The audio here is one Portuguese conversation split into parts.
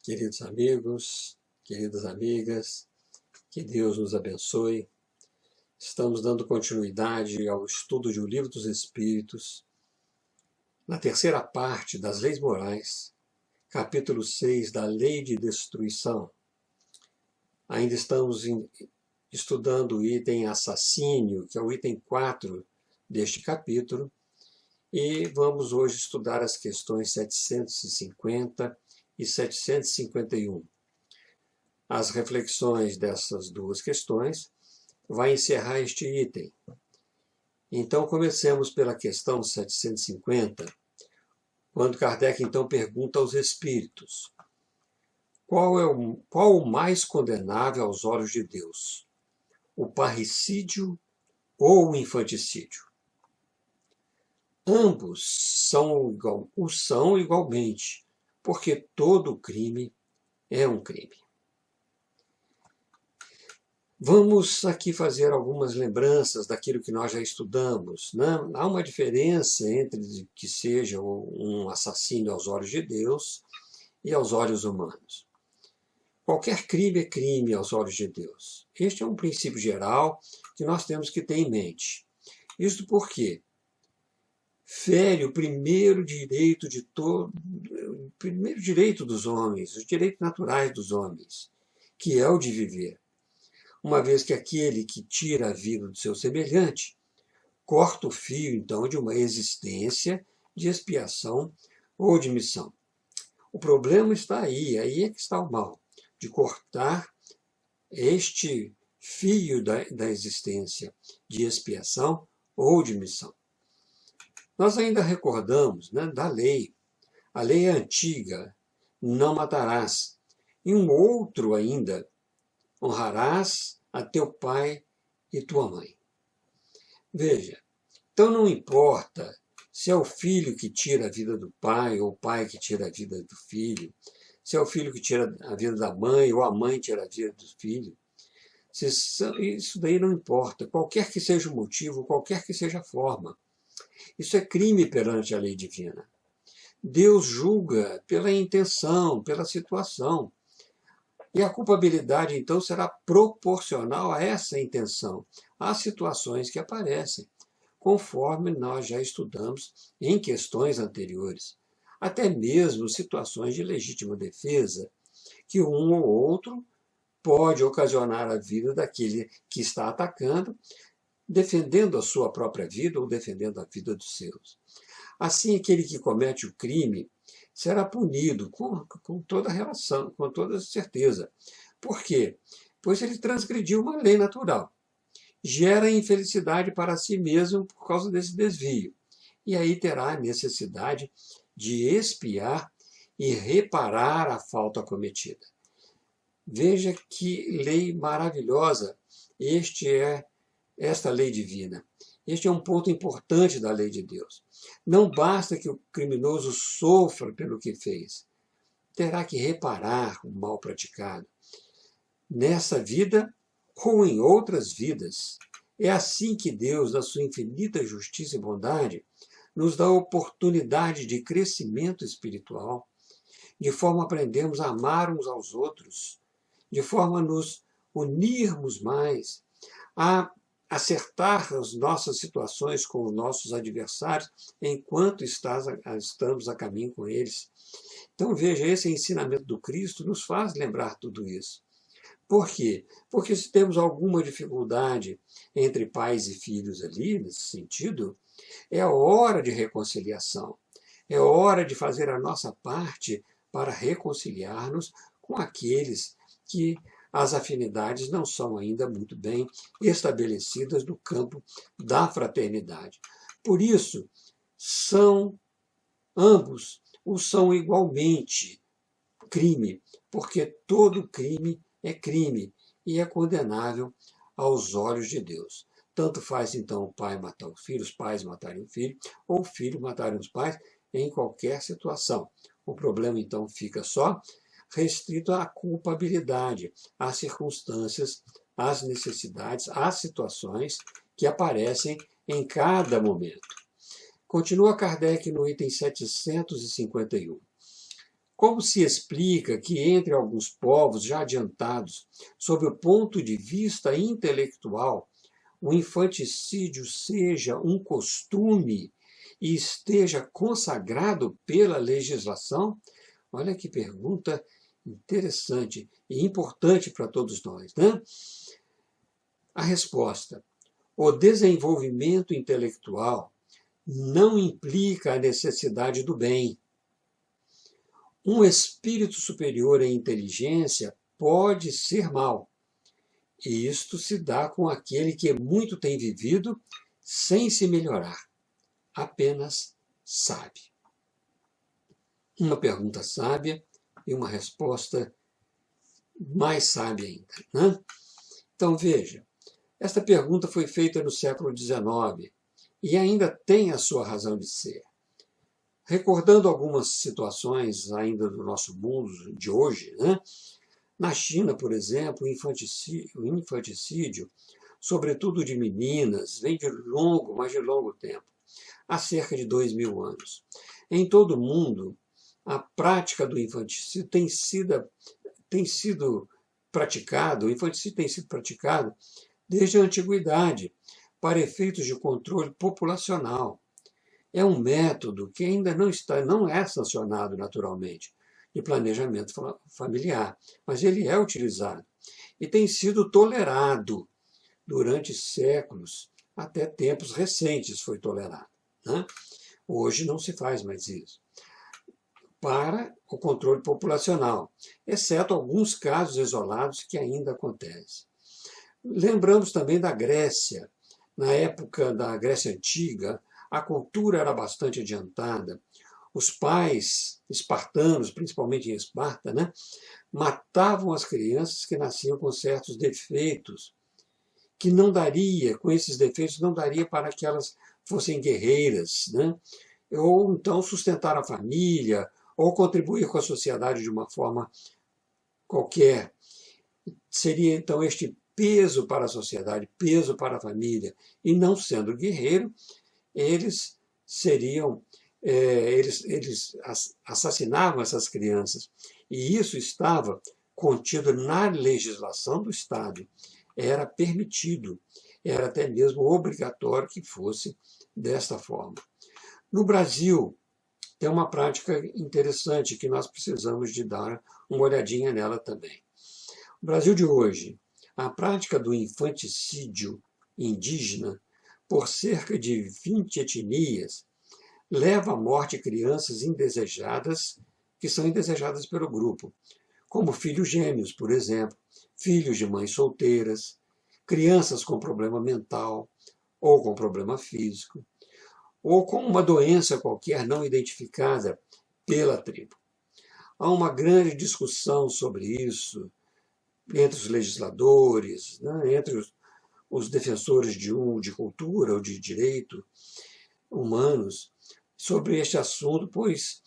Queridos amigos, queridas amigas, que Deus nos abençoe. Estamos dando continuidade ao estudo de O Livro dos Espíritos, na terceira parte das Leis Morais, capítulo 6 da Lei de Destruição. Ainda estamos estudando o item assassínio, que é o item 4 deste capítulo, e vamos hoje estudar as questões 750 e 751. As reflexões dessas duas questões vai encerrar este item. Então, comecemos pela questão 750, quando Kardec então pergunta aos espíritos: qual o mais condenável aos olhos de Deus? O parricídio ou o infanticídio? Ambos são igualmente, porque todo crime é um crime. Vamos aqui fazer algumas lembranças daquilo que nós já estudamos, né? Há uma diferença entre que seja um assassínio aos olhos de Deus e aos olhos humanos. Qualquer crime é crime aos olhos de Deus. Este é um princípio geral que nós temos que ter em mente. Isto porque fere o primeiro direito dos homens, os direitos naturais dos homens, que é o de viver. Uma vez que aquele que tira a vida do seu semelhante corta o fio, então, de uma existência de expiação ou de missão. O problema está aí é que está o mal, de cortar este fio da existência de expiação ou de missão. Nós ainda recordamos, né, da lei. A lei é antiga, não matarás. E um outro ainda, honrarás a teu pai e tua mãe. Veja, então não importa se é o filho que tira a vida do pai ou o pai que tira a vida do filho, se é o filho que tira a vida da mãe ou a mãe tira a vida do filho. Isso daí não importa, qualquer que seja o motivo, qualquer que seja a forma. Isso é crime perante a lei divina. Deus julga pela intenção, pela situação. E a culpabilidade, então, será proporcional a essa intenção, às situações que aparecem, conforme nós já estudamos em questões anteriores. Até mesmo situações de legítima defesa, que um ou outro pode ocasionar a vida daquele que está atacando, defendendo a sua própria vida ou defendendo a vida dos seus. Assim, aquele que comete o crime será punido com toda relação, com toda certeza. Por quê? Pois ele transgrediu uma lei natural. Gera infelicidade para si mesmo por causa desse desvio. E aí terá a necessidade de expiar e reparar a falta cometida. Veja que lei maravilhosa esta lei divina. Este é um ponto importante da lei de Deus. Não basta que o criminoso sofra pelo que fez. Terá que reparar o mal praticado. Nessa vida ou em outras vidas. É assim que Deus, na sua infinita justiça e bondade, nos dá a oportunidade de crescimento espiritual, de forma a aprendermos a amar uns aos outros, de forma a nos unirmos mais, a acertar as nossas situações com os nossos adversários enquanto estamos a caminho com eles. Então, veja, esse ensinamento do Cristo nos faz lembrar tudo isso. Por quê? Porque se temos alguma dificuldade entre pais e filhos ali, nesse sentido, é a hora de reconciliação. É hora de fazer a nossa parte para reconciliar-nos com aqueles que as afinidades não são ainda muito bem estabelecidas no campo da fraternidade. Por isso, ambos são igualmente crime, porque todo crime é crime e é condenável aos olhos de Deus. Tanto faz, então, o pai matar o filho, os pais matarem o filho, ou o filho matarem os pais, em qualquer situação. O problema, então, fica só restrito à culpabilidade, às circunstâncias, às necessidades, às situações que aparecem em cada momento. Continua Kardec no item 751. Como se explica que entre alguns povos já adiantados, sob o ponto de vista intelectual, o infanticídio seja um costume e esteja consagrado pela legislação? Olha que pergunta interessante e importante para todos nós, né? A resposta: o desenvolvimento intelectual não implica a necessidade do bem. Um espírito superior em inteligência pode ser mau. E isto se dá com aquele que muito tem vivido sem se melhorar, apenas sabe. Uma pergunta sábia e uma resposta mais sábia ainda, né? Então veja, esta pergunta foi feita no século XIX e ainda tem a sua razão de ser. Recordando algumas situações ainda do nosso mundo de hoje, né? Na China, por exemplo, o infanticídio, sobretudo de meninas, vem de longo, mas de longo tempo, há cerca de 2000 anos. Em todo o mundo, a prática do infanticídio tem sido praticado, o infanticídio tem sido praticado desde a antiguidade, para efeitos de controle populacional. É um método que ainda não é sancionado naturalmente, de planejamento familiar, mas ele é utilizado e tem sido tolerado durante séculos, até tempos recentes foi tolerado, né? Hoje não se faz mais isso, para o controle populacional, exceto alguns casos isolados que ainda acontecem. Lembramos também da Grécia. Na época da Grécia Antiga, a cultura era bastante adiantada. Os pais espartanos, principalmente em Esparta, né, matavam as crianças que nasciam com certos defeitos, que não daria, com esses defeitos, não daria para que elas fossem guerreiras, né, ou então sustentar a família, ou contribuir com a sociedade de uma forma qualquer. Seria então este peso para a sociedade, peso para a família, e não sendo guerreiro, eles assassinavam essas crianças. E isso estava contido na legislação do Estado. Era permitido, era até mesmo obrigatório que fosse desta forma. No Brasil, tem uma prática interessante que nós precisamos de dar uma olhadinha nela também. No Brasil de hoje, a prática do infanticídio indígena por cerca de 20 etnias leva à morte crianças indesejadas, que são indesejadas pelo grupo, como filhos gêmeos, por exemplo, filhos de mães solteiras, crianças com problema mental ou com problema físico, ou com uma doença qualquer não identificada pela tribo. Há uma grande discussão sobre isso entre os legisladores, né, entre os defensores de cultura ou de direito humanos, sobre este assunto, pois,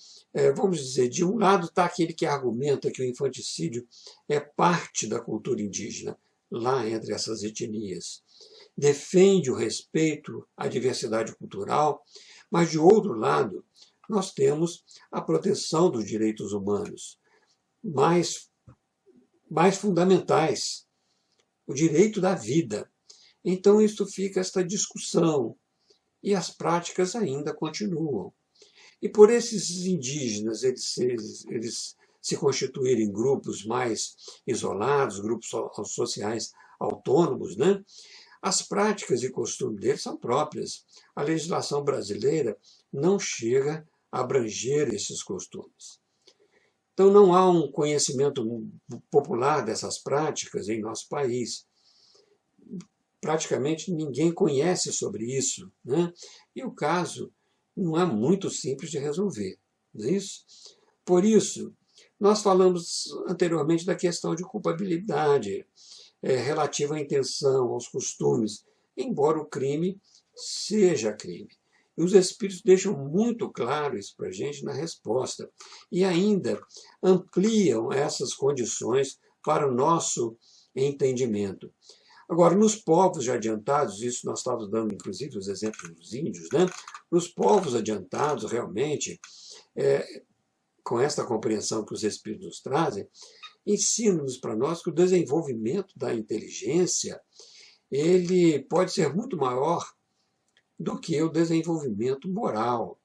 vamos dizer, de um lado está aquele que argumenta que o infanticídio é parte da cultura indígena, lá entre essas etnias. Defende o respeito à diversidade cultural, mas, de outro lado, nós temos a proteção dos direitos humanos mais fundamentais, o direito da vida. Então, isso fica esta discussão, e as práticas ainda continuam. E por esses indígenas eles se constituírem grupos mais isolados, grupos sociais autônomos, né? As práticas e costumes deles são próprias. A legislação brasileira não chega a abranger esses costumes. Então, não há um conhecimento popular dessas práticas em nosso país. Praticamente ninguém conhece sobre isso, né? E o caso não é muito simples de resolver, não é isso? Por isso, nós falamos anteriormente da questão de culpabilidade relativa à intenção, aos costumes, embora o crime seja crime. E os Espíritos deixam muito claro isso para a gente na resposta. E ainda ampliam essas condições para o nosso entendimento. Agora, nos povos já adiantados, isso nós estávamos dando inclusive os exemplos dos índios, né? Nos povos adiantados, realmente, com esta compreensão que os Espíritos nos trazem, ensinam-nos para nós que o desenvolvimento da inteligência ele pode ser muito maior do que o desenvolvimento moral.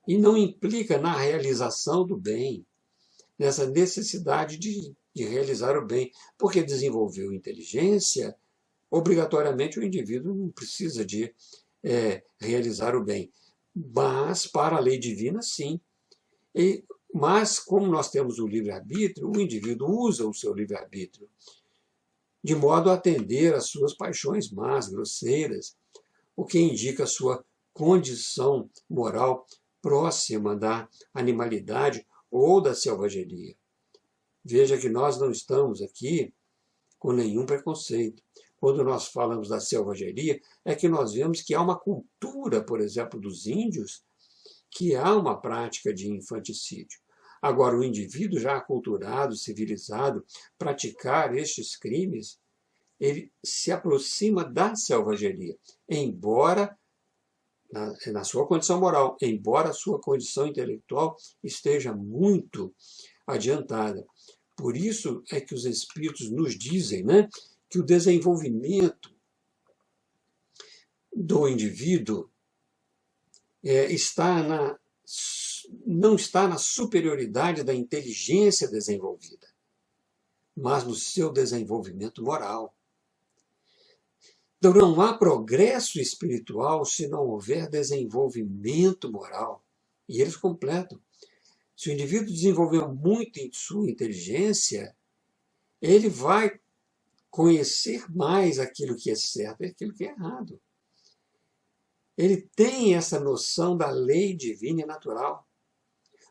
E não implica na realização do bem, nessa necessidade de realizar o bem. Porque desenvolveu inteligência, obrigatoriamente o indivíduo não precisa de realizar o bem. Mas, para a lei divina, sim. Mas, como nós temos o livre-arbítrio, o indivíduo usa o seu livre-arbítrio de modo a atender às suas paixões más, grosseiras, o que indica a sua condição moral próxima da animalidade ou da selvageria. Veja que nós não estamos aqui com nenhum preconceito. Quando nós falamos da selvageria, é que nós vemos que há uma cultura, por exemplo, dos índios, que há uma prática de infanticídio. Agora, o indivíduo já aculturado, civilizado, praticar estes crimes, ele se aproxima da selvageria, embora, na sua condição moral, embora a sua condição intelectual esteja muito adiantada. Por isso é que os Espíritos nos dizem, né, que o desenvolvimento do indivíduo não está na superioridade da inteligência desenvolvida, mas no seu desenvolvimento moral. Então, não há progresso espiritual se não houver desenvolvimento moral. E eles completam. Se o indivíduo desenvolveu muito em sua inteligência, ele vai conhecer mais aquilo que é certo e aquilo que é errado. Ele tem essa noção da lei divina e natural.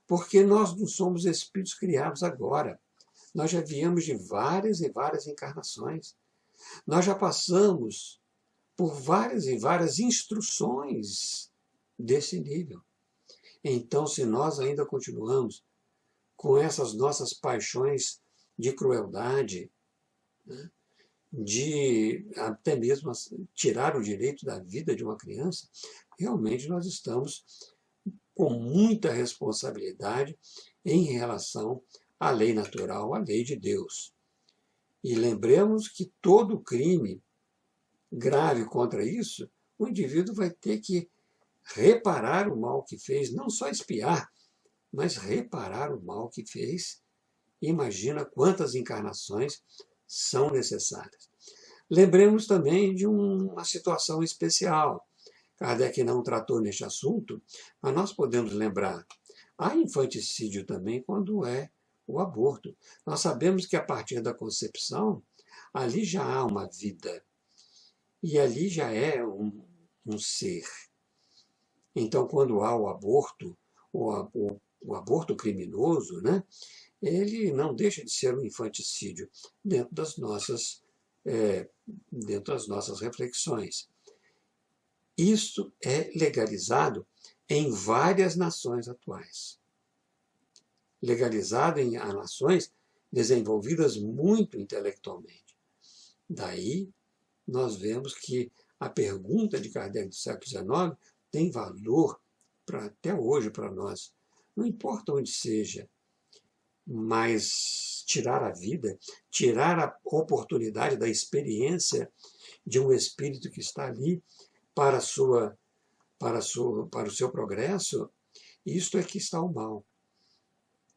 Porque nós não somos espíritos criados agora. Nós já viemos de várias e várias encarnações. Nós já passamos por várias e várias instruções desse nível. Então, se nós ainda continuamos com essas nossas paixões de crueldade, né, de até mesmo tirar o direito da vida de uma criança, realmente nós estamos com muita responsabilidade em relação à lei natural, à lei de Deus. E lembremos que todo crime grave contra isso, o indivíduo vai ter que reparar o mal que fez, não só expiar, mas reparar o mal que fez. Imagina quantas encarnações são necessárias. Lembremos também de uma situação especial. Kardec não tratou neste assunto, mas nós podemos lembrar. Há infanticídio também quando é o aborto. Nós sabemos que a partir da concepção, ali já há uma vida. E ali já é um ser. Então, quando há o aborto, o aborto criminoso, né, ele não deixa de ser um infanticídio dentro das nossas reflexões. Isso é legalizado em várias nações atuais. Legalizado em nações desenvolvidas muito intelectualmente. Daí, nós vemos que a pergunta de Kardec do século XIX tem valor até hoje para nós. Não importa onde seja, mas tirar a vida, tirar a oportunidade da experiência de um espírito que está ali para o seu progresso, isto é que está o mal.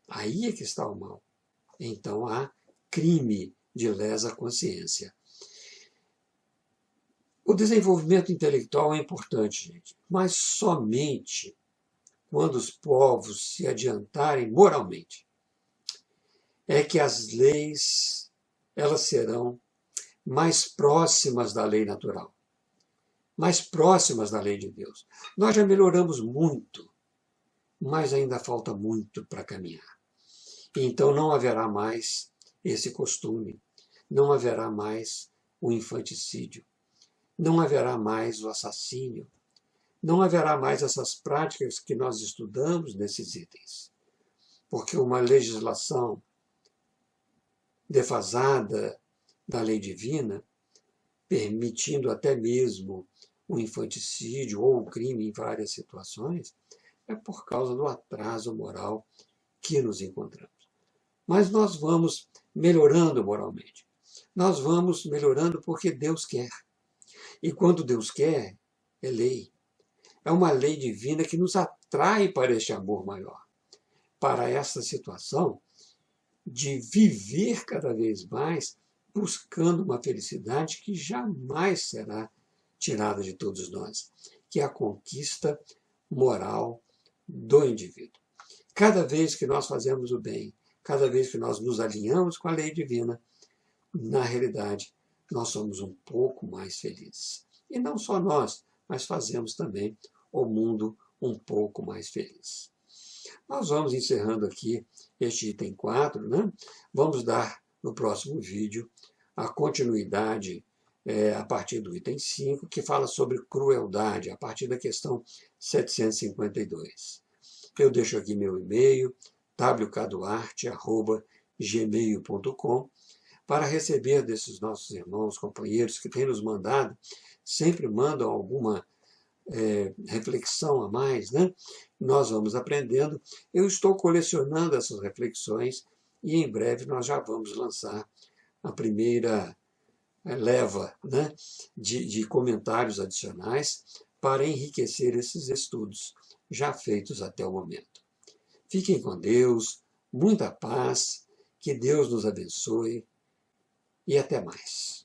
Aí é que está o mal. Então há crime de lesa consciência. O desenvolvimento intelectual é importante, gente, mas somente quando os povos se adiantarem moralmente. É que as leis elas serão mais próximas da lei natural, mais próximas da lei de Deus. Nós já melhoramos muito, mas ainda falta muito para caminhar. Então não haverá mais esse costume, não haverá mais o infanticídio, não haverá mais o assassínio, não haverá mais essas práticas que nós estudamos nesses itens. Porque uma legislação defasada da lei divina, permitindo até mesmo o infanticídio ou o crime em várias situações, é por causa do atraso moral que nos encontramos. Mas nós vamos melhorando moralmente. Nós vamos melhorando porque Deus quer. E quando Deus quer, é lei. É uma lei divina que nos atrai para este amor maior, para essa situação de viver cada vez mais buscando uma felicidade que jamais será tirada de todos nós, que é a conquista moral do indivíduo. Cada vez que nós fazemos o bem, cada vez que nós nos alinhamos com a lei divina, na realidade, nós somos um pouco mais felizes. E não só nós, mas fazemos também o mundo um pouco mais feliz. Nós vamos encerrando aqui este item 4, né? Vamos dar no próximo vídeo a continuidade a partir do item 5, que fala sobre crueldade, a partir da questão 752. Eu deixo aqui meu e-mail, wkduarte@gmail.com, para receber desses nossos irmãos, companheiros que têm nos mandado, sempre mandam alguma reflexão a mais, né? Nós vamos aprendendo. Eu estou colecionando essas reflexões e em breve nós já vamos lançar a primeira leva, né, de comentários adicionais para enriquecer esses estudos já feitos até o momento. Fiquem com Deus, muita paz, que Deus nos abençoe e até mais.